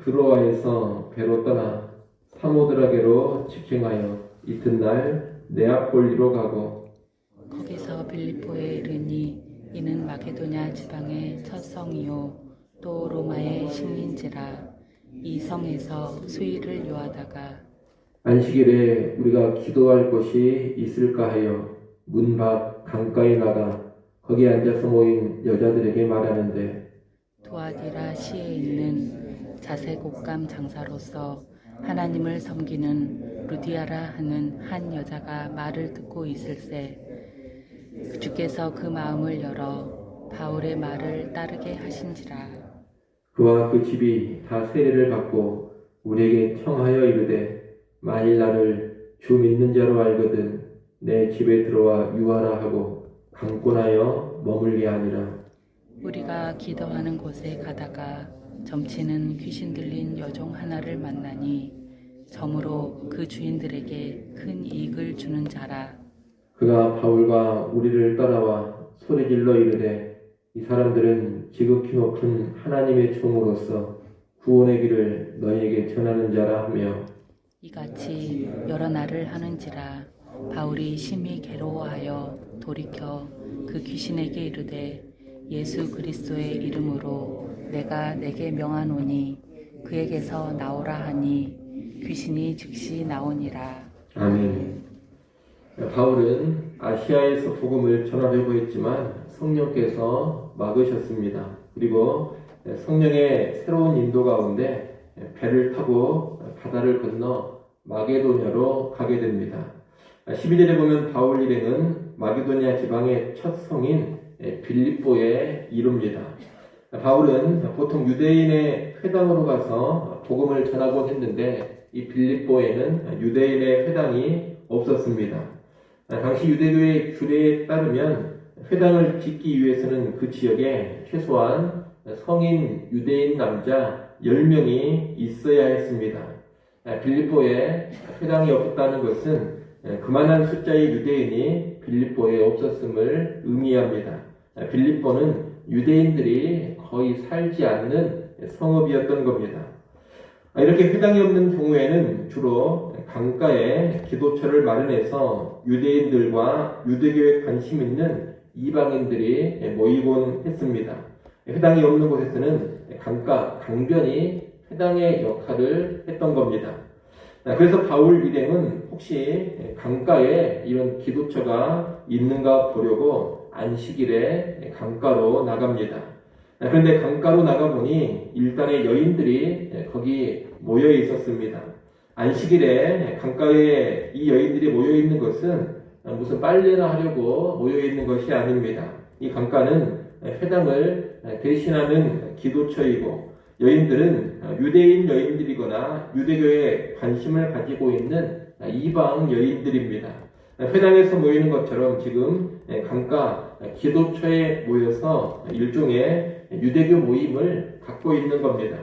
드로아에서 배로 떠나 사모드라게로 직행하여 이튿날 네아폴리로 가고 거기서 빌립보에 이르니 이는 마게도냐 지방의 첫 성이요 또 로마의 식민지라. 이 성에서 수일을 요하다가 안식일에 우리가 기도할 곳이 있을까 하여 문 밖 강가에 나가 거기 앉아서 모인 여자들에게 말하는데 두아디라 시에 있는 자색 옷감 장사로서 하나님을 섬기는 루디아라 하는 한 여자가 말을 듣고 있을세. 주께서 그 마음을 열어 바울의 말을 따르게 하신지라. 그와 그 집이 다 세례를 받고 우리에게 청하여 이르되 만일 나를 주 믿는 자로 알거든 내 집에 들어와 유하라 하고 강권하여 머물게 하니라. 우리가 기도하는 곳에 가다가 점치는 귀신 들린 여종 하나를 만나니 점으로 그 주인들에게 큰 이익을 주는 자라. 그가 바울과 우리를 따라와 소리질러 이르되 이 사람들은 지극히 높은 하나님의 종으로서 구원의 길을 너희에게 전하는 자라 하며 이같이 여러 날을 하는지라. 바울이 심히 괴로워하여 돌이켜 그 귀신에게 이르되 예수 그리스도의 이름으로 내가 내게 명하노니 그에게서 나오라 하니 귀신이 즉시 나오니라. 아멘. 바울은 아시아에서 복음을 전하려고 했지만 성령께서 막으셨습니다. 그리고 성령의 새로운 인도 가운데 배를 타고 바다를 건너 마게도냐로 가게 됩니다. 12절에 보면 바울 일행은 마게도냐 지방의 첫 성인 빌립보에 이룹니다. 바울은 보통 유대인의 회당으로 가서 복음을 전하곤 했는데 이 빌립보에는 유대인의 회당이 없었습니다. 당시 유대교의 규례에 따르면 회당을 짓기 위해서는 그 지역에 최소한 성인 유대인 남자 10명이 있어야 했습니다. 빌립보에 회당이 없었다는 것은 그만한 숫자의 유대인이 빌립보에 없었음을 의미합니다. 빌립보는 유대인들이 거의 살지 않는 성읍이었던 겁니다. 이렇게 회당이 없는 경우에는 주로 강가에 기도처를 마련해서 유대인들과 유대교에 관심 있는 이방인들이 모이곤 했습니다. 회당이 없는 곳에서는 강가, 강변이 회당의 역할을 했던 겁니다. 그래서 바울 일행은 혹시 강가에 이런 기도처가 있는가 보려고 안식일에 강가로 나갑니다. 그런데 강가로 나가보니 일단의 여인들이 거기 모여 있었습니다. 안식일에 강가에 이 여인들이 모여 있는 것은 무슨 빨래나 하려고 모여 있는 것이 아닙니다. 이 강가는 회당을 대신하는 기도처이고 여인들은 유대인 여인들이거나 유대교에 관심을 가지고 있는 이방 여인들입니다. 회당에서 모이는 것처럼 지금 강가 기도처에 모여서 일종의 유대교 모임을 갖고 있는 겁니다.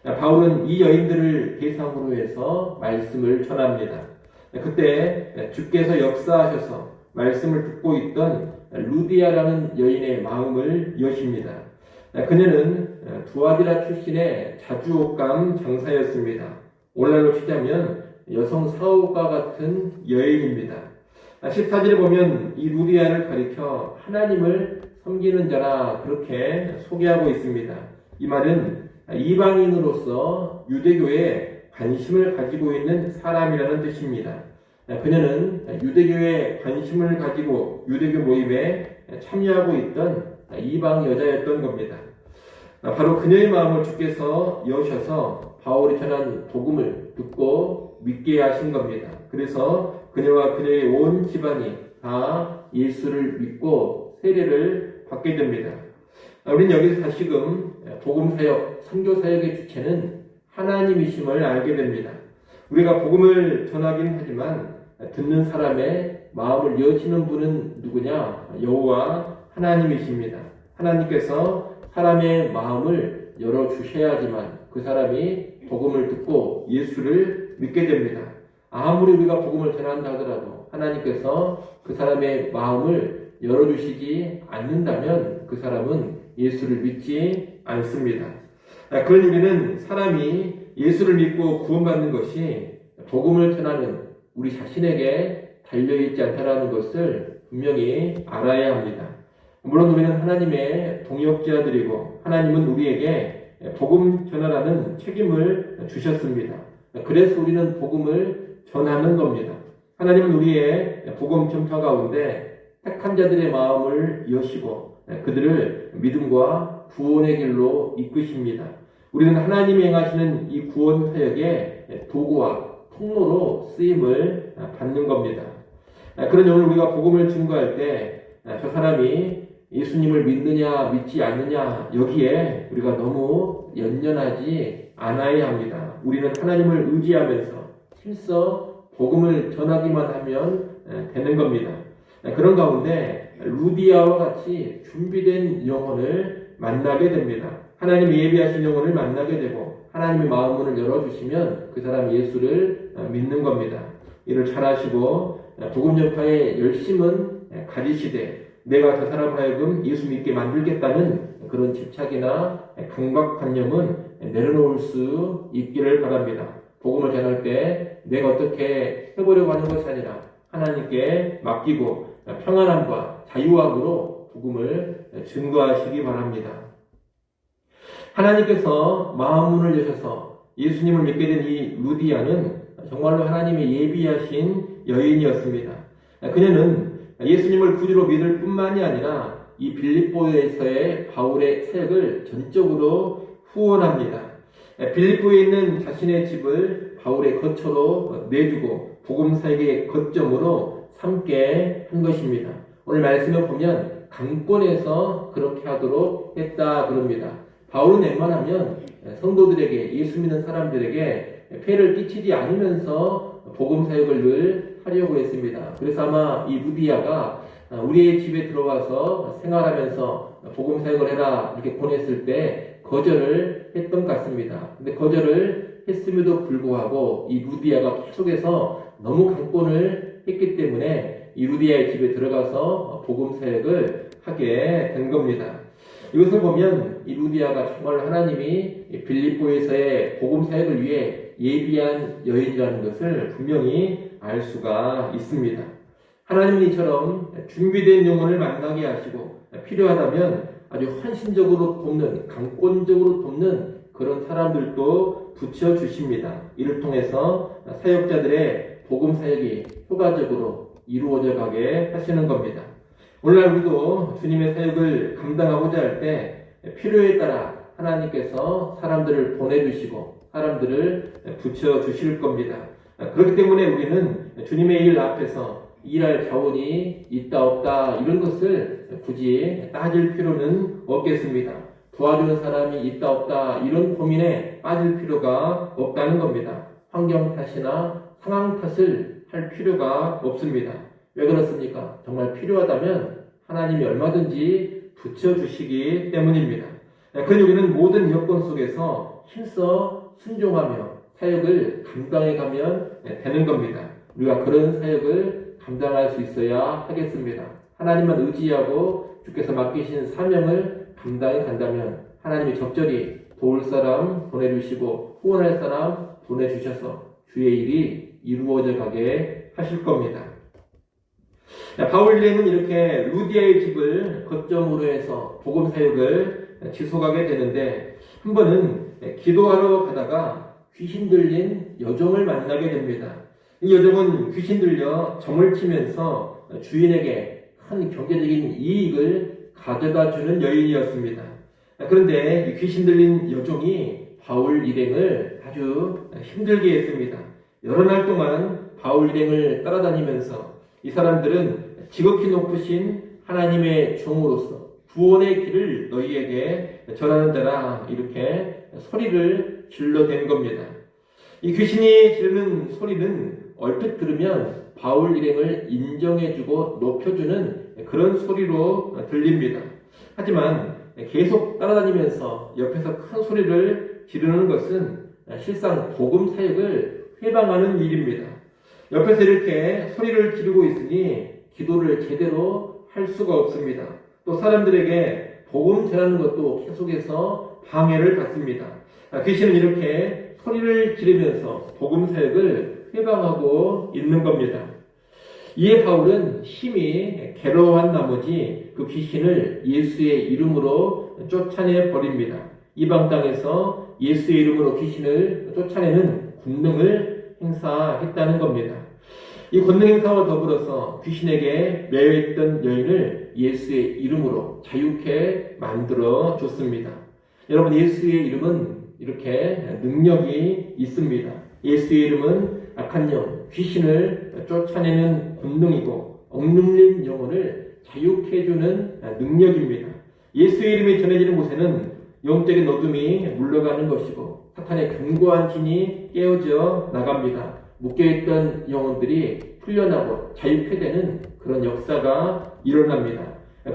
바울은 이 여인들을 대상으로 해서 말씀을 전합니다. 그때 주께서 역사하셔서 말씀을 듣고 있던 루디아라는 여인의 마음을 여십니다. 그녀는 두아디라 출신의 자주옷감 장사였습니다. 오늘날로 치자면 여성 사업가 같은 여인입니다. 14절에 보면 이 루디아를 가리켜 하나님을 섬기는 자라 그렇게 소개하고 있습니다. 이 말은 이방인으로서 유대교에 관심을 가지고 있는 사람이라는 뜻입니다. 그녀는 유대교에 관심을 가지고 유대교 모임에 참여하고 있던 이방 여자였던 겁니다. 바로 그녀의 마음을 주께서 여셔서 바울이 전한 복음을 듣고 믿게 하신 겁니다. 그래서 그녀와 그녀의 온 집안이 다 예수를 믿고 세례를 받게 됩니다. 우리는 여기서 다시금 복음사역, 선교사역의 주체는 하나님이심을 알게 됩니다. 우리가 복음을 전하긴 하지만 듣는 사람의 마음을 여시는 분은 누구냐? 여호와 하나님이십니다. 하나님께서 사람의 마음을 열어주셔야지만 그 사람이 복음을 듣고 예수를 믿게 됩니다. 아무리 우리가 복음을 전한다 하더라도 하나님께서 그 사람의 마음을 열어주시지 않는다면 그 사람은 예수를 믿지 않습니다. 그런 의미는 사람이 예수를 믿고 구원받는 것이 복음을 전하는 우리 자신에게 달려있지 않다라는 것을 분명히 알아야 합니다. 물론 우리는 하나님의 동역자들이고 하나님은 우리에게 복음 전하라는 책임을 주셨습니다. 그래서 우리는 복음을 전하는 겁니다. 하나님은 우리의 복음 전파 가운데 택한 자들의 마음을 여시고 그들을 믿음과 구원의 길로 이끄십니다. 우리는 하나님이 행하시는 이 구원 사역의 도구와 통로로 쓰임을 받는 겁니다. 그러니 오늘 우리가 복음을 증거할 때 저 사람이 예수님을 믿느냐 믿지 않느냐 여기에 우리가 너무 연연하지 않아야 합니다. 우리는 하나님을 의지하면서 힘써 복음을 전하기만 하면 되는 겁니다. 그런 가운데 루디아와 같이 준비된 영혼을 만나게 됩니다. 하나님이 예비하신 영혼을 만나게 되고 하나님의 마음문을 열어주시면 그 사람 예수를 믿는 겁니다. 이를 잘하시고 복음 전파의 열심은 가지시되 내가 저 사람을 하여금 예수 믿게 만들겠다는 그런 집착이나 강박관념은 내려놓을 수 있기를 바랍니다. 복음을 전할 때 내가 어떻게 해보려고 하는 것이 아니라 하나님께 맡기고 평안함과 자유함으로 복음을 증거하시기 바랍니다. 하나님께서 마음문을 여셔서 예수님을 믿게 된 이 루디아는 정말로 하나님의 예비하신 여인이었습니다. 그녀는 예수님을 구주로 믿을 뿐만이 아니라 이 빌립보에서의 바울의 사역을 전적으로 후원합니다. 빌립보에 있는 자신의 집을 바울의 거처로 내주고 복음 사역의 거점으로 삼게 한 것입니다. 오늘 말씀을 보면 강권에서 그렇게 하도록 했다 그럽니다. 바울은 웬만하면 성도들에게 예수 믿는 사람들에게 폐를 끼치지 않으면서 복음 사역을 늘 하려고 했습니다. 그래서 아마 이 루디아가 우리의 집에 들어와서 생활하면서 복음 사역을 해라 이렇게 보냈을 때 거절을 했던 것 같습니다. 근데 거절을 했음에도 불구하고 이 루디아가 계속해서 너무 강권을 했기 때문에 이 루디아의 집에 들어가서 복음 사역을 하게 된 겁니다. 이것을 보면 이 루디아가 정말 하나님이 빌립보에서의 복음 사역을 위해 예비한 여인이라는 것을 분명히 알 수가 있습니다. 하나님은 이처럼 준비된 영혼을 만나게 하시고 필요하다면 아주 헌신적으로 돕는, 강권적으로 돕는 그런 사람들도 붙여주십니다. 이를 통해서 사역자들의 복음 사역이 효과적으로 이루어져 가게 하시는 겁니다. 오늘날 우리도 주님의 사역을 감당하고자 할 때 필요에 따라 하나님께서 사람들을 보내주시고 사람들을 붙여주실 겁니다. 그렇기 때문에 우리는 주님의 일 앞에서 일할 자원이 있다 없다 이런 것을 굳이 따질 필요는 없겠습니다. 도와주는 사람이 있다 없다 이런 고민에 빠질 필요가 없다는 겁니다. 환경 탓이나 상황 탓을 할 필요가 없습니다. 왜 그렇습니까? 정말 필요하다면 하나님이 얼마든지 붙여주시기 때문입니다. 그러니 우리는 모든 여건 속에서 힘써 순종하며 사역을 감당해 가면 되는 겁니다. 우리가 그런 사역을 감당할 수 있어야 하겠습니다. 하나님만 의지하고 주께서 맡기신 사명을 감당해 간다면 하나님이 적절히 도울 사람 보내주시고 후원할 사람 보내주셔서 주의 일이 이루어져 가게 하실 겁니다. 바울 일행은 이렇게 루디아의 집을 거점으로 해서 복음 사역을 지속하게 되는데 한 번은 기도하러 가다가 귀신 들린 여종을 만나게 됩니다. 이 여종은 귀신 들려 점을 치면서 주인에게 큰 경제적인 이익을 가져다 주는 여인이었습니다. 그런데 이 귀신 들린 여종이 바울 일행을 아주 힘들게 했습니다. 여러 날 동안 바울 일행을 따라다니면서 이 사람들은 지극히 높으신 하나님의 종으로서 구원의 길을 너희에게 전하는 자라 이렇게 소리를 질러댄 겁니다. 이 귀신이 지르는 소리는 얼핏 들으면 바울 일행을 인정해주고 높여주는 그런 소리로 들립니다. 하지만 계속 따라다니면서 옆에서 큰 소리를 지르는 것은 실상 복음 사역을 회방하는 일입니다. 옆에서 이렇게 소리를 지르고 있으니 기도를 제대로 할 수가 없습니다. 또 사람들에게 복음 전하는 것도 계속해서 방해를 받습니다. 귀신은 이렇게 소리를 지르면서 복음 사역을 회방하고 있는 겁니다. 이에 바울은 심히 괴로워한 나머지 그 귀신을 예수의 이름으로 쫓아내 버립니다. 이방 땅에서 예수의 이름으로 귀신을 쫓아내는 권능을 행사했다는 겁니다. 이 권능 행사와 더불어서 귀신에게 매여있던 여인을 예수의 이름으로 자유케 만들어 줬습니다. 여러분, 예수의 이름은 이렇게 능력이 있습니다. 예수의 이름은 악한 영, 귀신을 쫓아내는 권능이고 억눌린 영혼을 자유케 해주는 능력입니다. 예수의 이름이 전해지는 곳에는 영적인 어둠이 물러가는 것이고 사탄의 견고한 진이 깨어져 나갑니다. 묶여있던 영혼들이 풀려나고 자유케 되는 그런 역사가 일어납니다.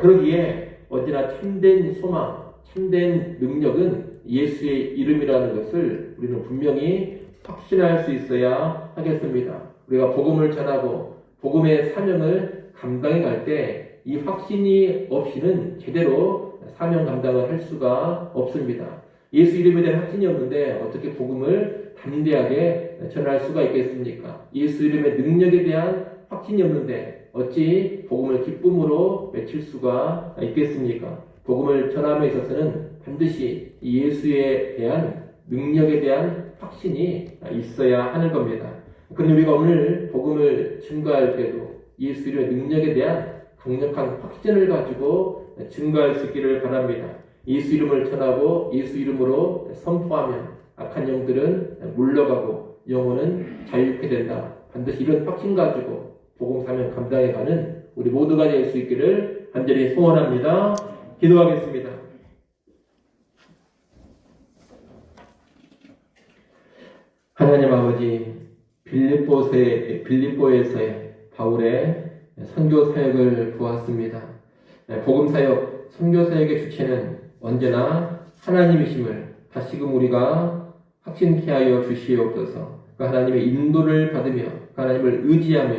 그러기에 언제나 참된 소망, 참된 능력은 예수의 이름이라는 것을 우리는 분명히 확신할 수 있어야 하겠습니다. 우리가 복음을 전하고 복음의 사명을 감당해 갈 때 이 확신이 없이는 제대로 사명 감당을 할 수가 없습니다. 예수 이름에 대한 확신이 없는데 어떻게 복음을 담대하게 전할 수가 있겠습니까? 예수 이름의 능력에 대한 확신이 없는데 어찌 복음을 기쁨으로 외칠 수가 있겠습니까? 복음을 전함에 있어서는 반드시 예수에 대한 능력에 대한 확신이 있어야 하는 겁니다. 그런데 우리가 오늘 복음을 증거할 때도 예수 이름의 능력에 대한 강력한 확신을 가지고 증거할 수 있기를 바랍니다. 예수 이름을 전하고 예수 이름으로 선포하면 악한 영들은 물러가고 영혼은 자유케 된다. 반드시 이런 확신 가지고 복음 사명 감당해가는 우리 모두가 될 수 있기를 간절히 소원합니다. 기도하겠습니다. 하나님 아버지, 빌립보에서의 바울의 선교 사역을 보았습니다. 복음 사역, 선교 사역의 주체는 언제나 하나님이심을 다시금 우리가 확신케 하여 주시옵소서. 그 하나님의 인도를 받으며 그 하나님을 의지하며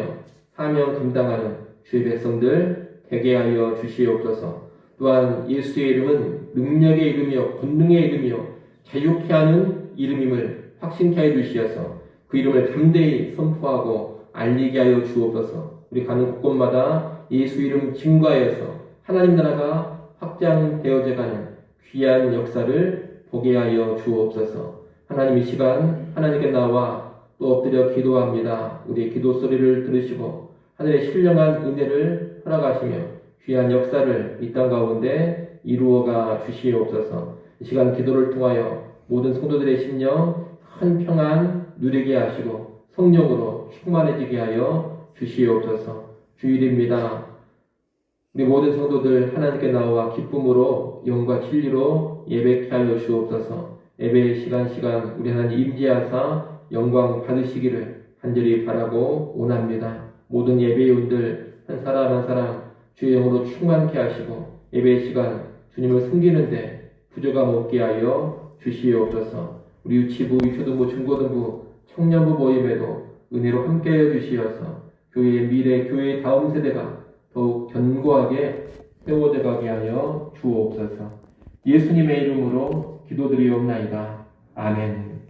사명 감당하는 주의 백성들 되게 하여 주시옵소서. 또한 예수의 이름은 능력의 이름이요 권능의 이름이요 자유케 하는 이름임을 확신케 하여 주시어서 그 이름을 담대히 선포하고 알리게 하여 주옵소서. 우리 가는 곳곳마다 예수 이름 증거하여서 하나님 나라가 확장되어져가는 귀한 역사를 보게 하여 주옵소서. 하나님, 이 시간 하나님께 나와 또 엎드려 기도합니다. 우리의 기도 소리를 들으시고 하늘의 신령한 은혜를 허락하시며 귀한 역사를 이 땅 가운데 이루어가 주시옵소서. 이 시간 기도를 통하여 모든 성도들의 심령 큰 평안 누리게 하시고 성령으로 충만해지게 하여 주시옵소서. 주일입니다. 우리 모든 성도들 하나님께 나와 기쁨으로 영과 진리로 예배케 하여 주옵소서. 예배의 시간 우리 하나님 임재하사 영광 받으시기를 간절히 바라고 원합니다. 모든 예배의원들 한 사람 한 사람 주의 영으로 충만케 하시고 예배의 시간 주님을 섬기는데 부족함 없게 하여 주시옵소서. 우리 유치부, 유초등부, 중고등부, 청년부 모임에도 은혜로 함께하여 주시어서 교회의 미래, 교회의 다음 세대가 더욱 견고하게 세워져가게 하여 주옵소서. 예수님의 이름으로 기도드리옵나이다. 아멘.